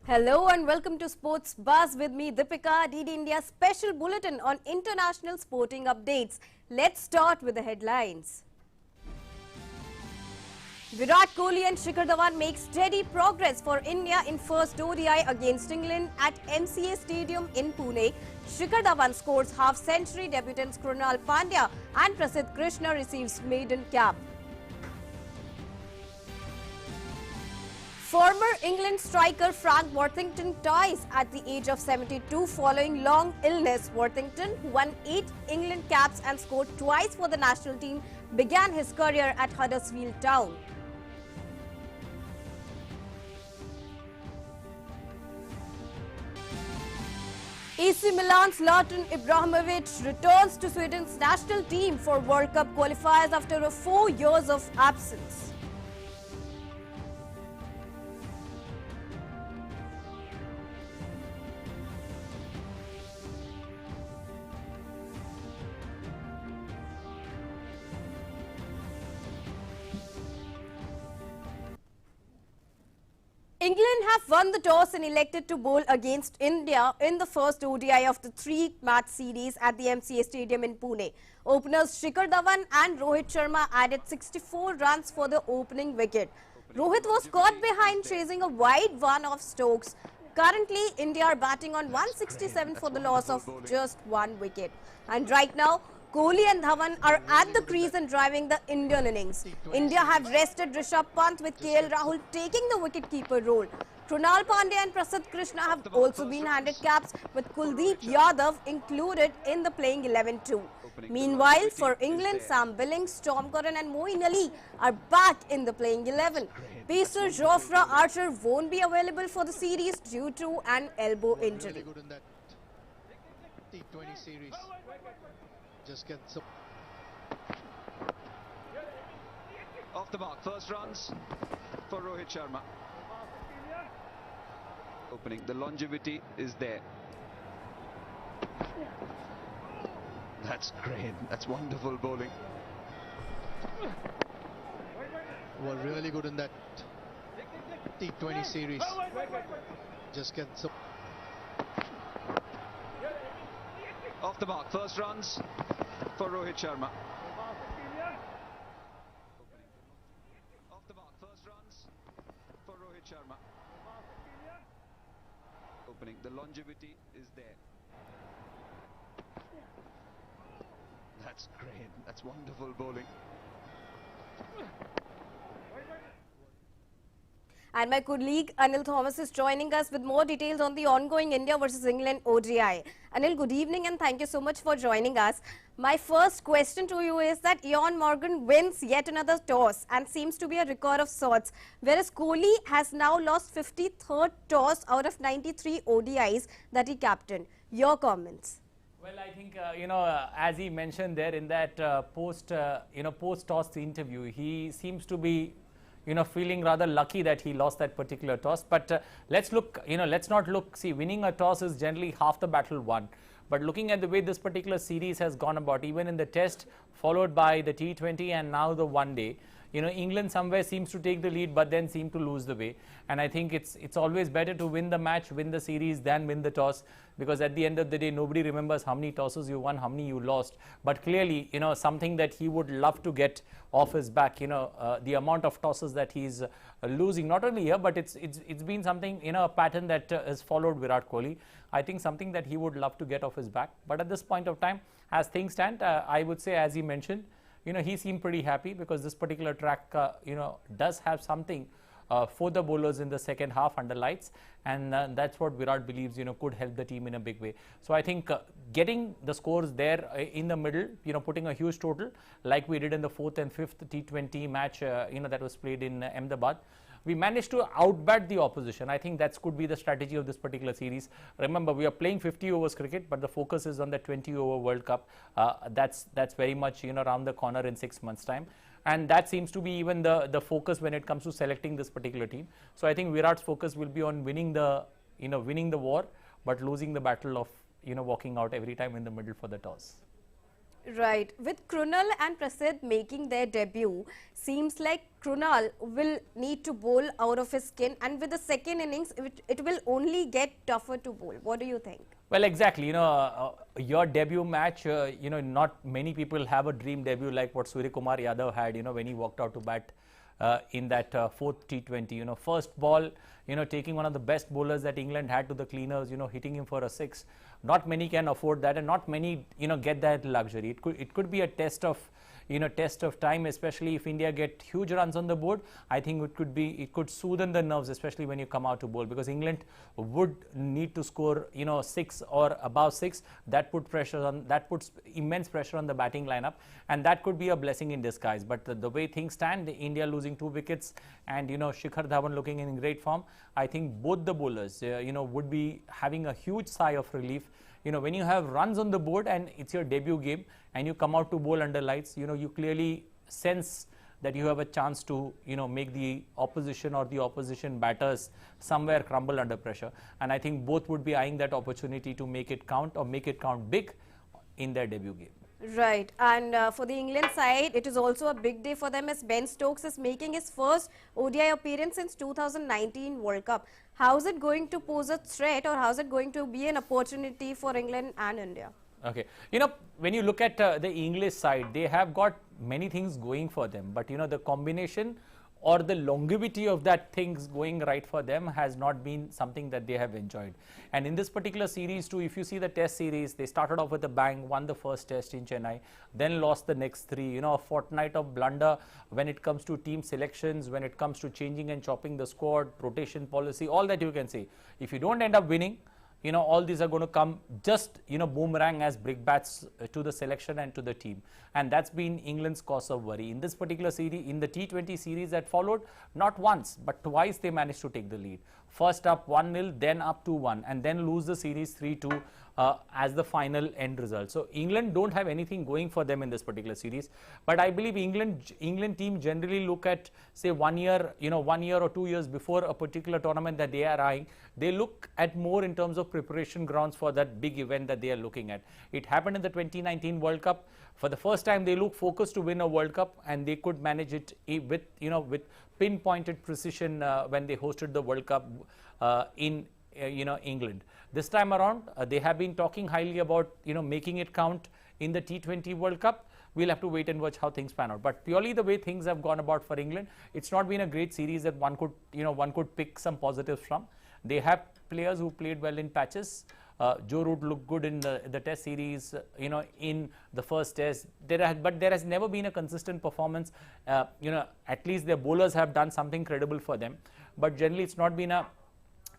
Hello and welcome to Sports Buzz with me, Deepika, DD India's special bulletin on international sporting updates. Let's start with the headlines. Virat Kohli and Shikhar Dhawan make steady progress for India in first ODI against England at MCA Stadium in Pune. Shikhar Dhawan scores half-century, debutants Krunal Pandya and Prasidh Krishna receives maiden cap. Former England striker Frank Worthington dies at the age of 72 following long illness. Worthington, who won 8 England caps and scored twice for the national team, began his career at Huddersfield Town. AC Milan's Zlatan Ibrahimovic returns to Sweden's national team for World Cup qualifiers after 4 years of absence. England have won the toss and elected to bowl against India in the first ODI of the 3-match series at the MCA Stadium in Pune. Openers Shikhar Dhawan and Rohit Sharma added 64 runs for the opening wicket. Rohit was caught behind chasing a wide one of Stokes. Currently, India are batting on 167 for the loss of just 1 wicket. And right now, Kohli and Dhawan are at the crease and driving the Indian innings. India have rested Rishabh Pant with KL Rahul taking the wicket-keeper role. Krunal Pandya and Prasidh Krishna have also been handed caps with Kuldeep Yadav included in the playing 11 too. Meanwhile, for England, Sam Billings, Tom Curran and Moeen Ali are back in the playing 11. Pacer Jofra Archer won't be available for the series due to an elbow injury. T20 series. Just get some off the mark. First runs for Rohit Sharma. Opening, the longevity is there. That's great. That's wonderful bowling. were really good in that T20 series. Just get some off the mark. First runs for Rohit Sharma. Off the mark. First runs for Rohit Sharma. Opening, the longevity is there. That's great. That's wonderful bowling. And my colleague Anil Thomas is joining us with more details on the ongoing India versus England ODI. Anil, good evening and thank you so much for joining us. My first question to you is that Eoin Morgan wins yet another toss and seems to be a record of sorts, whereas Kohli has now lost 53rd toss out of 93 ODIs that he captained. Your comments? Well, I think, as he mentioned there in that post-toss interview, he seems to be feeling rather lucky that he lost that particular toss. But let's not look, see, winning a toss is generally half the battle won. But looking at the way this particular series has gone about, even in the test, followed by the T20 and now the one day, England somewhere seems to take the lead but then seem to lose the way. And I think it's always better to win the match, win the series than win the toss, because at the end of the day, nobody remembers how many tosses you won, how many you lost. But clearly, something that he would love to get off his back, the amount of tosses that he's losing, not only here, but it's been something, a pattern that has followed Virat Kohli. I think something that he would love to get off his back. But at this point of time, as things stand, I would say, as he mentioned, he seemed pretty happy because this particular track, does have something for the bowlers in the second half under lights, and that's what Virat believes, could help the team in a big way. So I think getting the scores there in the middle, putting a huge total like we did in the 4th and 5th T20 match, that was played in Ahmedabad. We managed to outbat the opposition. I think that could be the strategy of this particular series. Remember, we are playing 50 overs cricket, but the focus is on the 20-over World Cup. That's very much around the corner in 6 months' time. And that seems to be even the focus when it comes to selecting this particular team. So I think Virat's focus will be on winning the war, but losing the battle of walking out every time in the middle for the toss. Right. With Krunal and Prasidh making their debut, seems like Krunal will need to bowl out of his skin, and with the second innings, it will only get tougher to bowl. What do you think? Well, exactly. Your debut match, not many people have a dream debut like what Surya Kumar Yadav had, when he walked out to bat in that fourth T20. First ball, taking one of the best bowlers that England had to the cleaners, hitting him for a 6. Not many can afford that, and not many, get that luxury. It could be a test of time, especially if India get huge runs on the board. I think it could soothe the nerves, especially when you come out to bowl, because England would need to score 6 or above 6. That puts immense pressure on the batting lineup, and that could be a blessing in disguise. But the way things stand, India losing 2 wickets and Shikhar Dhawan looking in great form, I think both the bowlers would be having a huge sigh of relief. When you have runs on the board and it's your debut game and you come out to bowl under lights, you clearly sense that you have a chance to, make the opposition or the opposition batters somewhere crumble under pressure. And I think both would be eyeing that opportunity to make it count, or make it count big in their debut game. Right, and for the England side, it is also a big day for them as Ben Stokes is making his first ODI appearance since 2019 World Cup. How is it going to pose a threat, or how is it going to be an opportunity for England and India? Okay, when you look at the English side, they have got many things going for them, but the combination or the longevity of that things going right for them has not been something that they have enjoyed. And in this particular series too, if you see the test series, they started off with a bang, won the first test in Chennai, then lost the next 3, a fortnight of blunder when it comes to team selections, when it comes to changing and chopping the squad, rotation policy, all that you can see. If you don't end up winning, all these are going to come just, boomerang as brickbats to the selection and to the team. And that's been England's cause of worry. In this particular series, in the T20 series that followed, not once, but twice they managed to take the lead. First up 1-0, then up 2-1, and then lose the series 3-2 as the final end result. So England don't have anything going for them in this particular series. But I believe England team generally look at, say, 1 year, 1 year or 2 years before a particular tournament that they are eyeing. They look at more in terms of preparation grounds for that big event that they are looking at. It happened in the 2019 World Cup. For the first time, they look focused to win a World Cup, and they could manage it with, with pinpointed precision when they hosted the World Cup in England. This time around, they have been talking highly about making it count in the T20 World Cup. We'll have to wait and watch how things pan out. But purely the way things have gone about for England, it's not been a great series that one could pick some positives from. They have players who played well in patches. Joe Root looked good in the test series, in the first test. But there has never been a consistent performance. At least their bowlers have done something credible for them. But generally, it's not been a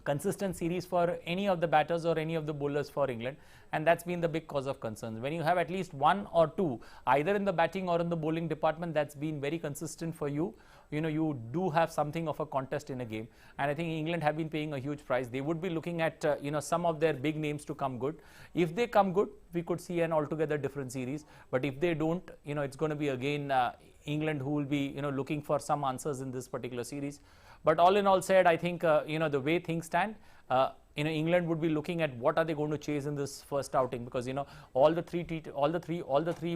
consistent series for any of the batters or any of the bowlers for England, and that's been the big cause of concern. When you have at least 1 or 2, either in the batting or in the bowling department, that's been very consistent for you. You do have something of a contest in a game, and I think England have been paying a huge price. They would be looking at some of their big names to come good. If they come good, we could see an altogether different series. But if they don't, it's going to be again England who will be looking for some answers in this particular series. But all in all said, I think the way things stand, England would be looking at what are they going to chase in this first outing, because all the three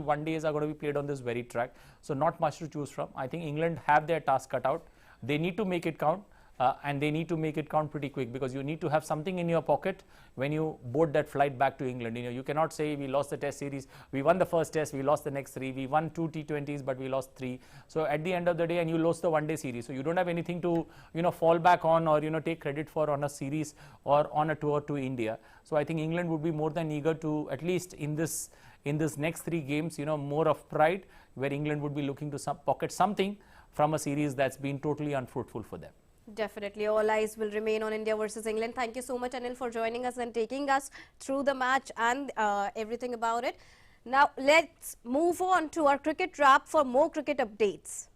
one days are going to be played on this very track, so not much to choose from. I think England have their task cut out. They need to make it count. And they need to make it count pretty quick, because you need to have something in your pocket when you board that flight back to England. You cannot say we lost the test series, we won the first test, we lost the next 3, we won 2 T20s but we lost 3. So at the end of the day, and you lost the one-day series, so you don't have anything to fall back on or take credit for on a series or on a tour to India. So I think England would be more than eager to, at least in this next 3 games, more of pride, where England would be looking to pocket something from a series that's been totally unfruitful for them. Definitely, all eyes will remain on India versus England. Thank you so much, Anil, for joining us and taking us through the match and everything about it. Now, let's move on to our cricket wrap for more cricket updates.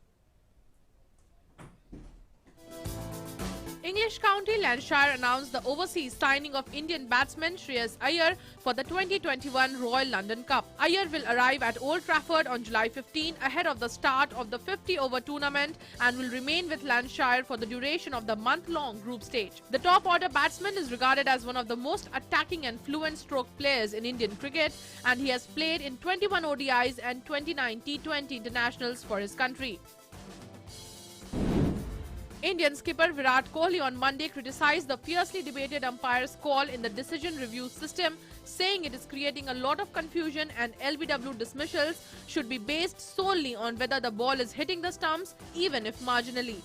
English county Lancashire announced the overseas signing of Indian batsman Shreyas Iyer for the 2021 Royal London Cup. Iyer will arrive at Old Trafford on July 15 ahead of the start of the 50-over tournament and will remain with Lancashire for the duration of the month-long group stage. The top-order batsman is regarded as one of the most attacking and fluent stroke players in Indian cricket, and he has played in 21 ODIs and 29 T20 internationals for his country. Indian skipper Virat Kohli on Monday criticized the fiercely debated umpire's call in the decision review system, saying it is creating a lot of confusion and LBW dismissals should be based solely on whether the ball is hitting the stumps, even if marginally.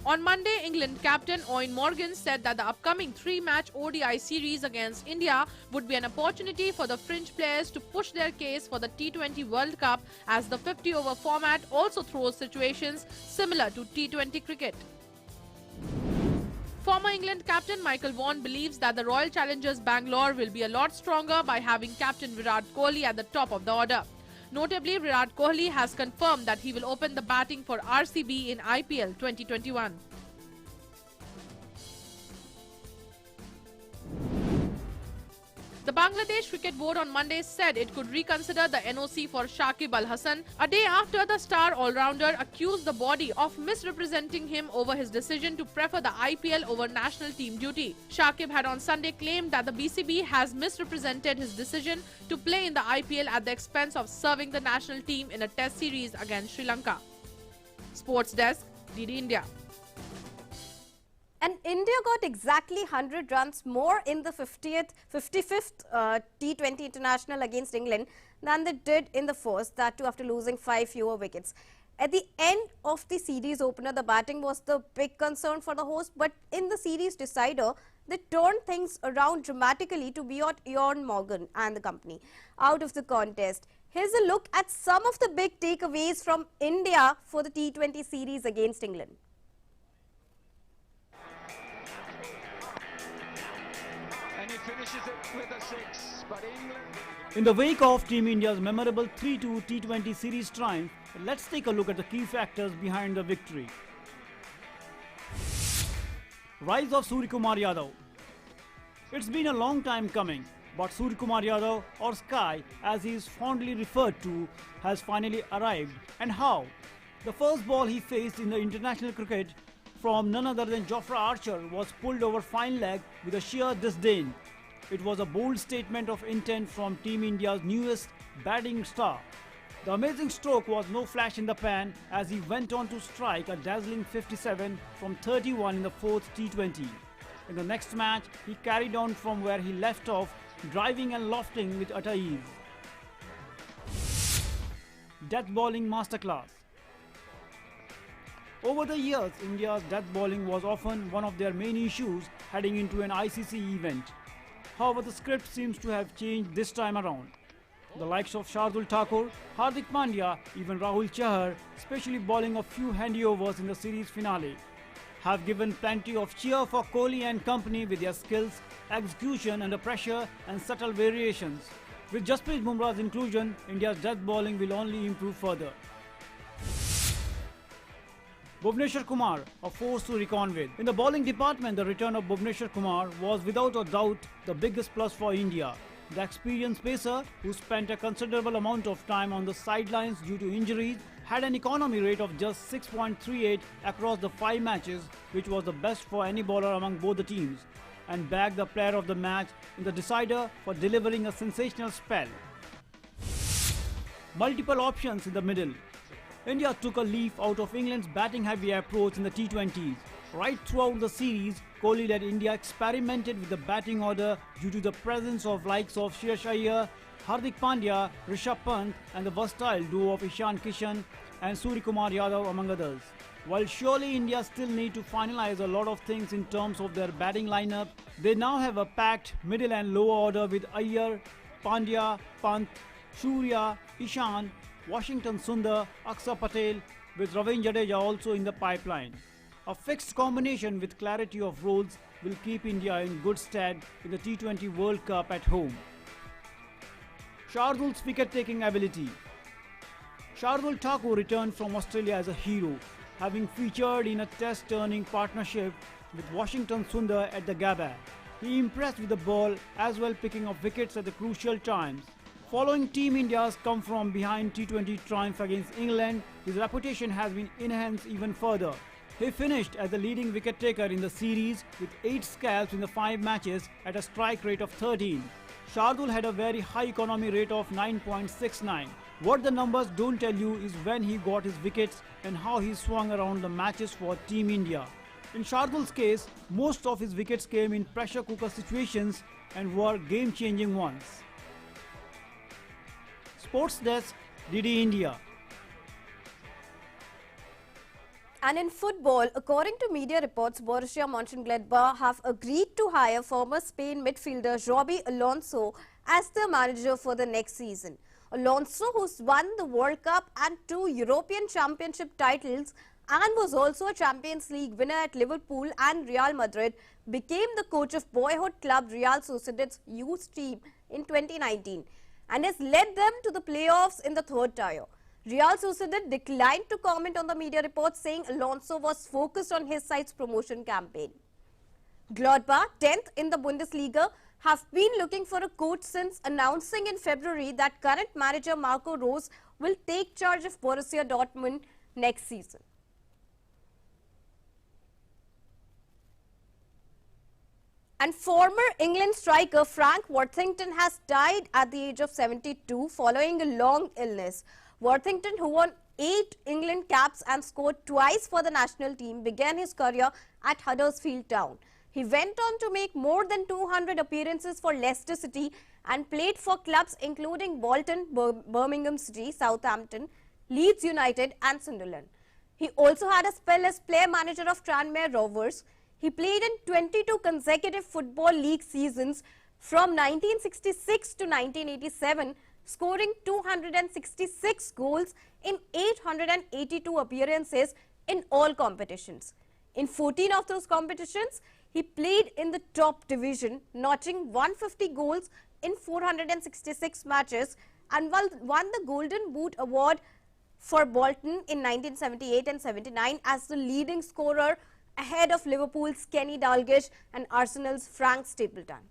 On Monday, England captain Eoin Morgan said that the upcoming 3-match ODI series against India would be an opportunity for the fringe players to push their case for the T20 World Cup, as the 50-over format also throws situations similar to T20 cricket. Former England captain Michael Vaughan believes that the Royal Challengers Bangalore will be a lot stronger by having captain Virat Kohli at the top of the order. Notably, Virat Kohli has confirmed that he will open the batting for RCB in IPL 2021. The Bangladesh Cricket Board on Monday said it could reconsider the NOC for Shakib Al Hasan a day after the star all-rounder accused the body of misrepresenting him over his decision to prefer the IPL over national team duty. Shakib had on Sunday claimed that the BCB has misrepresented his decision to play in the IPL at the expense of serving the national team in a test series against Sri Lanka. Sports Desk, DD India. And India got exactly 100 runs more in the 55th T20 International against England than they did in the first, that too after losing 5 fewer wickets. At the end of the series opener, the batting was the big concern for the host, but in the series decider, they turned things around dramatically to beat Eoin Morgan and the company out of the contest. Here's a look at some of the big takeaways from India for the T20 series against England. Finishes it with a 6, but England... In the wake of Team India's memorable 3-2 T20 series triumph, let's take a look at the key factors behind the victory. Rise of Suryakumar Yadav. It's been a long time coming, but Suryakumar Yadav, or Sky as he is fondly referred to, has finally arrived. And how? The first ball he faced in the international cricket from none other than Jofra Archer was pulled over fine leg with a sheer disdain. It was a bold statement of intent from Team India's newest batting star. The amazing stroke was no flash in the pan as he went on to strike a dazzling 57 from 31 in the 4th T20. In the next match, he carried on from where he left off, driving and lofting with utter ease. Death bowling masterclass. Over the years, India's death bowling was often one of their main issues heading into an ICC event. However, the script seems to have changed this time around. The likes of Shardul Thakur, Hardik Pandya, even Rahul Chahar, especially bowling a few handy overs in the series finale, have given plenty of cheer for Kohli and company with their skills, execution under pressure and subtle variations. With Jasprit Bumrah's inclusion, India's death bowling will only improve further. Bhuvneshwar Kumar, a force to reckon with. In the bowling department, the return of Bhuvneshwar Kumar was without a doubt the biggest plus for India. The experienced pacer, who spent a considerable amount of time on the sidelines due to injuries, had an economy rate of just 6.38 across the 5 matches, which was the best for any bowler among both the teams, and bagged the player of the match in the decider for delivering a sensational spell. Multiple options in the middle. India took a leaf out of England's batting-heavy approach in the T20s. Right throughout the series, Kohli led India experimented with the batting order due to the presence of likes of Shreyas Iyer, Hardik Pandya, Rishabh Pant and the versatile duo of Ishan Kishan and Suryakumar Yadav among others. While surely India still need to finalize a lot of things in terms of their batting lineup, they now have a packed middle and lower order with Iyer, Pandya, Pant, Surya, Ishan, Washington Sundar, Akshar Patel, with Ravindra Jadeja also in the pipeline. A fixed combination with clarity of roles will keep India in good stead in the T20 World Cup at home. Shardul's wicket-taking ability. Shardul Thakur returned from Australia as a hero. having featured in a test-turning partnership with Washington Sundar at the Gabba. He impressed with the ball as well, picking up wickets at the crucial times. Following Team India's come-from-behind T20 triumph against England, his reputation has been enhanced even further. He finished as the leading wicket-taker in the series with 8 scalps in the 5 matches at a strike rate of 13. Shardul had a very high economy rate of 9.69. What the numbers don't tell you is when he got his wickets and how he swung around the matches for Team India. In Shardul's case, most of his wickets came in pressure cooker situations and were game-changing ones. Sports Desk, DD India. And in football, according to media reports, Borussia Mönchengladbach have agreed to hire former Spain midfielder Xabi Alonso as their manager for the next season. Alonso, who's won the World Cup and 2 European Championship titles and was also a Champions League winner at Liverpool and Real Madrid, became the coach of boyhood club Real Sociedad's youth team in 2019 and has led them to the playoffs in the third tier. Real Sociedad declined to comment on the media reports, saying Alonso was focused on his side's promotion campaign. Gladbach, 10th in the Bundesliga, have been looking for a coach since announcing in February that current manager Marco Rose will take charge of Borussia Dortmund next season. And former England striker Frank Worthington has died at the age of 72 following a long illness. Worthington, who won 8 England caps and scored twice for the national team, began his career at Huddersfield Town. He went on to make more than 200 appearances for Leicester City and played for clubs including Bolton, Birmingham City, Southampton, Leeds United and Sunderland. He also had a spell as player-manager of Tranmere Rovers. He played in 22 consecutive Football League seasons from 1966 to 1987, scoring 266 goals in 882 appearances in all competitions. In 14 of those competitions, he played in the top division, notching 150 goals in 466 matches and won the Golden Boot Award for Bolton in 1978 and 79 as the leading scorer ahead of Liverpool's Kenny Dalglish and Arsenal's Frank Stapleton.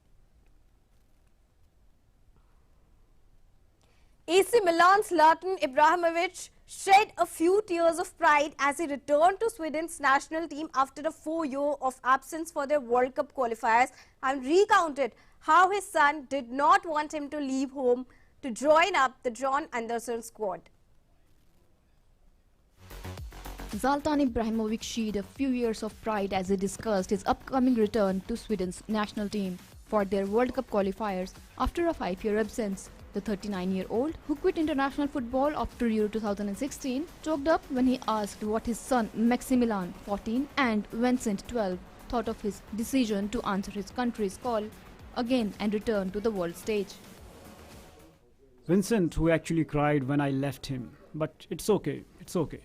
AC Milan's Zlatan Ibrahimovic shed a few tears of pride as he returned to Sweden's national team after a 4-year of absence for their World Cup qualifiers and recounted how his son did not want him to leave home to join up the John Anderson squad. Zlatan Ibrahimovic shed a few years of pride as he discussed his upcoming return to Sweden's national team for their World Cup qualifiers after a 5-year absence. The 39-year-old, who quit international football after Euro 2016, choked up when he asked what his son Maximilian, 14, and Vincent, 12, thought of his decision to answer his country's call again and return to the world stage. Vincent, who actually cried when I left him, but it's okay, it's okay.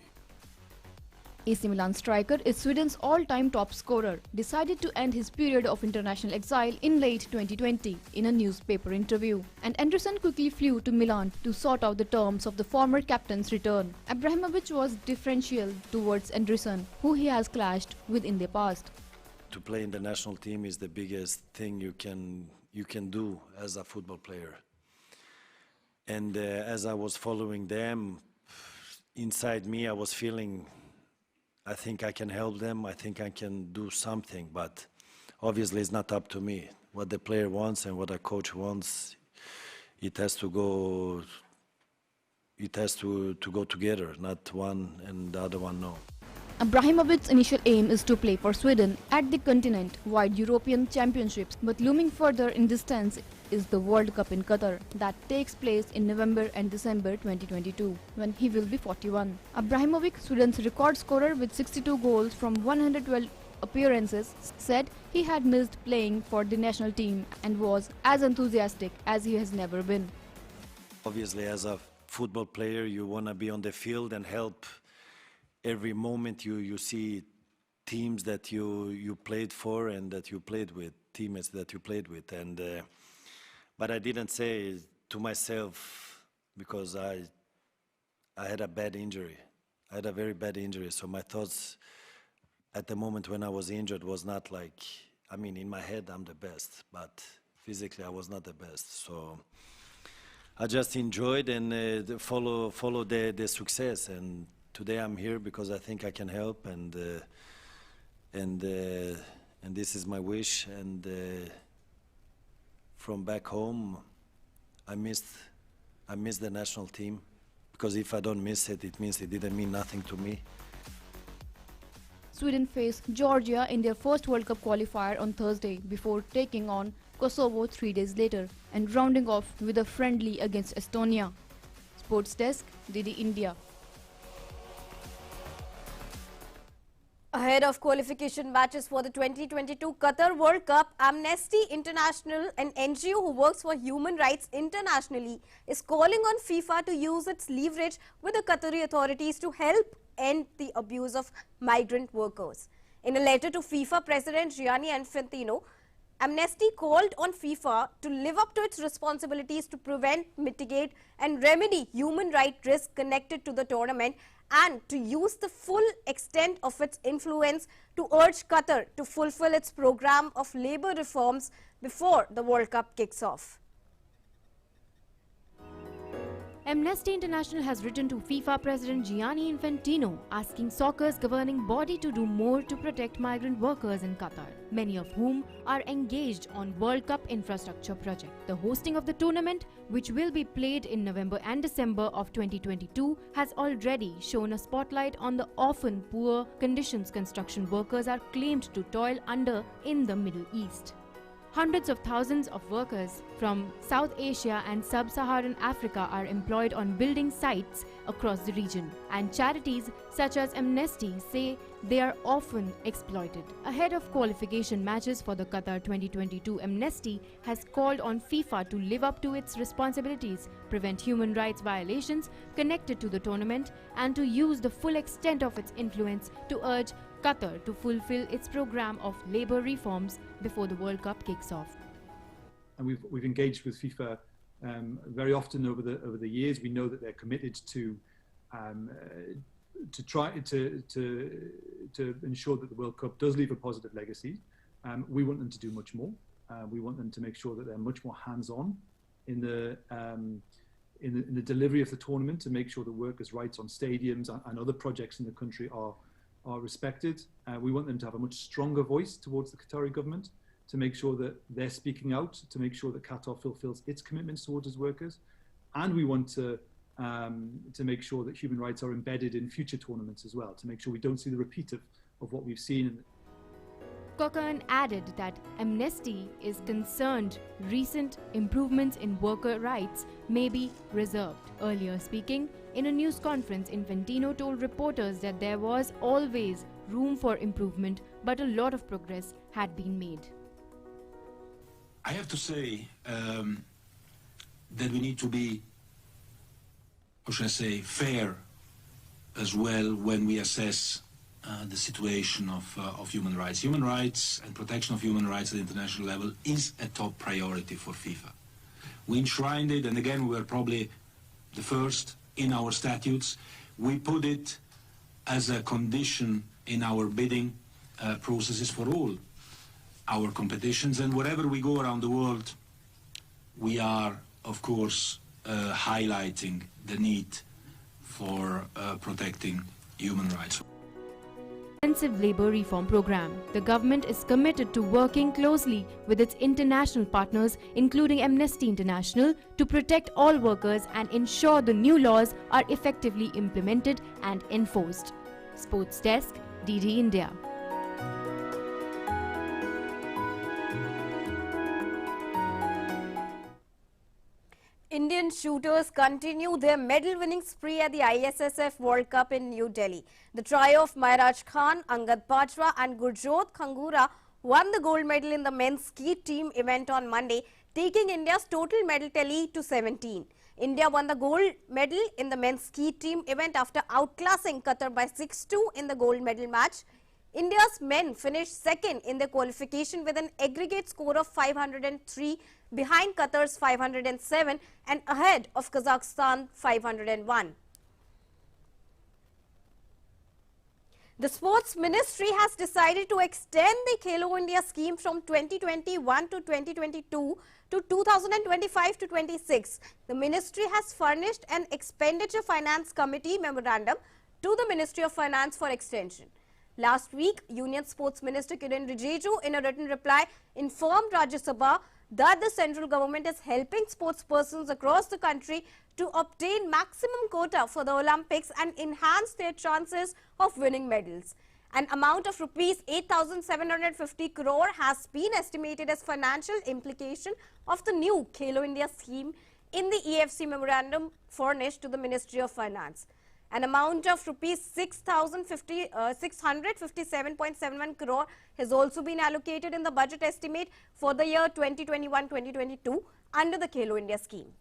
AC Milan striker is Sweden's all-time top scorer, decided to end his period of international exile in late 2020 in a newspaper interview. And Anderson quickly flew to Milan to sort out the terms of the former captain's return. Ibrahimovic was differential towards Anderson, who he has clashed with in the past. To play in the national team is the biggest thing you can do as a football player. And as I was following them, inside me I was feeling, I think I can help them, I think I can do something, but obviously it's not up to me. What the player wants and what a coach wants, it has to go together, not one and the other one no. Ibrahimovic's initial aim is to play for Sweden at the continent-wide European Championships, but looming further in distance is the World Cup in Qatar that takes place in November and December 2022, when he will be 41. Ibrahimovic, Sweden's record scorer with 62 goals from 112 appearances, said he had missed playing for the national team and was as enthusiastic as he has never been. Obviously, as a football player, you want to be on the field and help. Every moment you see teams that you played for and that you played with, teammates that you played with, and but I didn't say to myself, because I had a bad injury, I had a very bad injury, so my thoughts at the moment when I was injured was not like, I mean, in my head I'm the best, but physically I was not the best. So I just enjoyed and follow the success. And today I'm here because I think I can help, and this is my wish. And from back home, I miss the national team, because if I don't miss it, it means it didn't mean nothing to me. Sweden faced Georgia in their first World Cup qualifier on Thursday before taking on Kosovo 3 days later and rounding off with a friendly against Estonia. Sports Desk, DD India. Ahead of qualification matches for the 2022 Qatar World Cup, Amnesty International, an NGO who works for human rights internationally, is calling on FIFA to use its leverage with the Qatari authorities to help end the abuse of migrant workers. In a letter to FIFA President Gianni Infantino, Amnesty called on FIFA to live up to its responsibilities to prevent, mitigate and remedy human rights risks connected to the tournament, and to use the full extent of its influence to urge Qatar to fulfill its program of labour reforms before the World Cup kicks off. Amnesty International has written to FIFA President Gianni Infantino asking soccer's governing body to do more to protect migrant workers in Qatar, many of whom are engaged on World Cup infrastructure project. The hosting of the tournament, which will be played in November and December of 2022, has already shown a spotlight on the often poor conditions construction workers are claimed to toil under in the Middle East. Hundreds of thousands of workers from South Asia and Sub-Saharan Africa are employed on building sites across the region, and charities such as Amnesty say they are often exploited. Ahead of qualification matches for the Qatar 2022, Amnesty has called on FIFA to live up to its responsibilities, prevent human rights violations connected to the tournament, and to use the full extent of its influence to urge Qatar to fulfill its program of labour reforms before the World Cup kicks off. And we've engaged with FIFA very often over the years. We know that they're committed to try to ensure that the World Cup does leave a positive legacy. We want them to do much more. We want them to make sure that they're much more hands-on in the delivery of the tournament, to make sure the workers' rights on stadiums and other projects in the country are respected. We want them to have a much stronger voice towards the Qatari government, to make sure that they're speaking out, to make sure that Qatar fulfills its commitments towards its workers. And we want to make sure that human rights are embedded in future tournaments as well, to make sure we don't see the repeat of what we've seen. Kokkan added that Amnesty is concerned recent improvements in worker rights may be reserved. Earlier speaking in a news conference, Infantino told reporters that there was always room for improvement, but a lot of progress had been made. I have to say that we need to be, or should I say, fair as well when we assess the situation of human rights. Human rights and protection of human rights at the international level is a top priority for FIFA. We enshrined it, and again, we were probably the first in our statutes. We put it as a condition in our bidding processes for all our competitions, and wherever we go around the world, we are, of course, highlighting the need for protecting human rights. Intensive labour reform program. The government is committed to working closely with its international partners, including Amnesty International, to protect all workers and ensure the new laws are effectively implemented and enforced. Sports Desk, DD India. Indian shooters continue their medal-winning spree at the ISSF World Cup in New Delhi. The trio of Maharaj Khan, Angad Bajwa and Gurjot Khangura won the gold medal in the men's skeet team event on Monday, taking India's total medal tally to 17. India won the gold medal in the men's skeet team event after outclassing Qatar by 6-2 in the gold medal match. India's men finished second in the qualification with an aggregate score of 503, behind Qatar's 507 and ahead of Kazakhstan 501. The Sports Ministry has decided to extend the Khelo India scheme from 2021 to 2022 to 2025 to 26. The ministry has furnished an Expenditure Finance Committee memorandum to the Ministry of Finance for extension. Last week, Union Sports Minister Kiren Rijiju, in a written reply, informed Rajya Sabha that the central government is helping sports persons across the country to obtain maximum quota for the Olympics and enhance their chances of winning medals. An amount of rupees 8,750 crore has been estimated as financial implication of the new Khelo India scheme in the EFC memorandum furnished to the Ministry of Finance. An amount of rupees 657.71 crore has also been allocated in the budget estimate for the year 2021-2022 under the Khelo India scheme.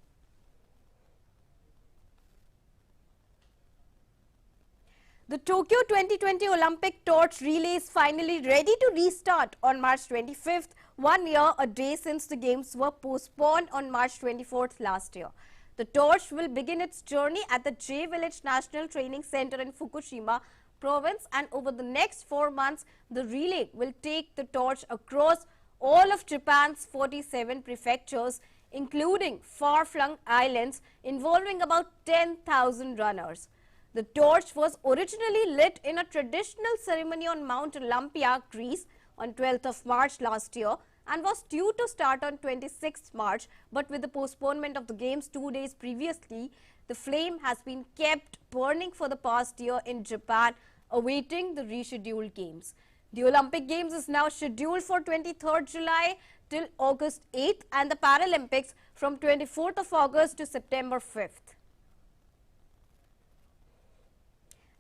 The Tokyo 2020 Olympic torch relay is finally ready to restart on March 25th, 1 year a day since the games were postponed on March 24th last year. The torch will begin its journey at the J Village National Training Center in Fukushima province, and over the next 4 months, the relay will take the torch across all of Japan's 47 prefectures, including far-flung islands involving about 10,000 runners. The torch was originally lit in a traditional ceremony on Mount Olympia, Greece, on 12th of March last year, and was due to start on 26th March, but with the postponement of the games 2 days previously, the flame has been kept burning for the past year in Japan, awaiting the rescheduled games. The Olympic Games is now scheduled for 23rd July till August 8th and the Paralympics from 24th of August to September 5th.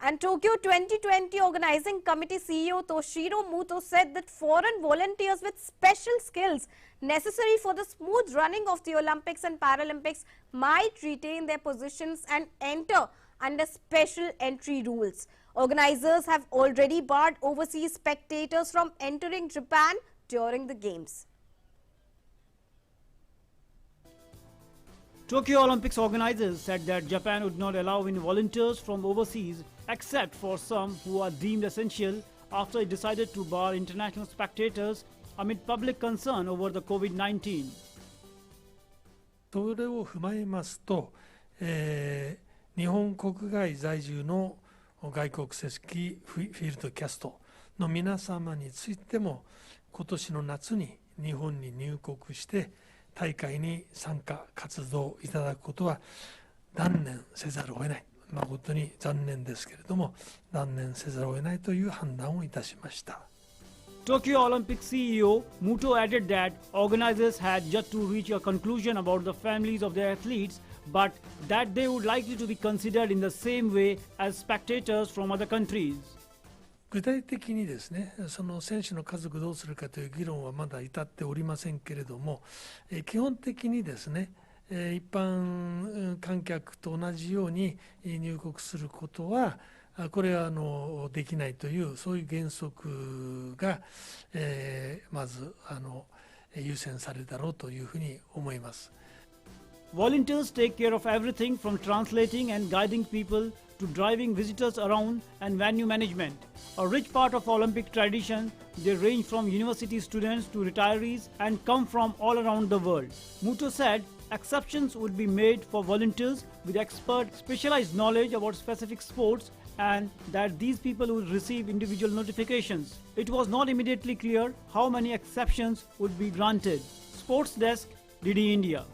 And Tokyo 2020 Organizing Committee CEO Toshiro Muto said that foreign volunteers with special skills necessary for the smooth running of the Olympics and Paralympics might retain their positions and enter under special entry rules. Organizers have already barred overseas spectators from entering Japan during the Games. Tokyo Olympics organizers said that Japan would not allow in volunteers from overseas except for some who are deemed essential after it decided to bar international spectators amid public concern over the COVID-19. それを踏まえますと、日本国外在住の外国籍フィールドキャストの皆様についても今年の夏に日本に入国して大会に参加活動いただくことは断念せざるを得ない。誠に残念ですけれども断念せざるを得ないという判断をいたしました。Tokyo Olympics CEO Muto added that organizers had yet to reach a conclusion about the families of their athletes, but that they would likely to be considered in the same way as spectators from other countries. 具体的にですね、その選手の家族どうするかという議論はまだ至っておりませんけれども、基本的にですね、一般観客と同じように入国することはこれはできないというそういう原則が、まず優先されるだろうというふうに思います。Volunteers take care of everything from translating and guiding people to driving visitors around and venue management. A rich part of Olympic tradition, they range from university students to retirees and come from all around the world. Muto said exceptions would be made for volunteers with expert specialized knowledge about specific sports and that these people would receive individual notifications. It was not immediately clear how many exceptions would be granted. Sports Desk, DD India.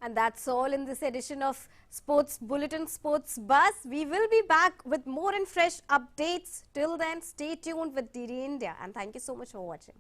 And that's all in this edition of Sports Bulletin Sports Buzz. We will be back with more and fresh updates. Till then, stay tuned with DD India, and thank you so much for watching.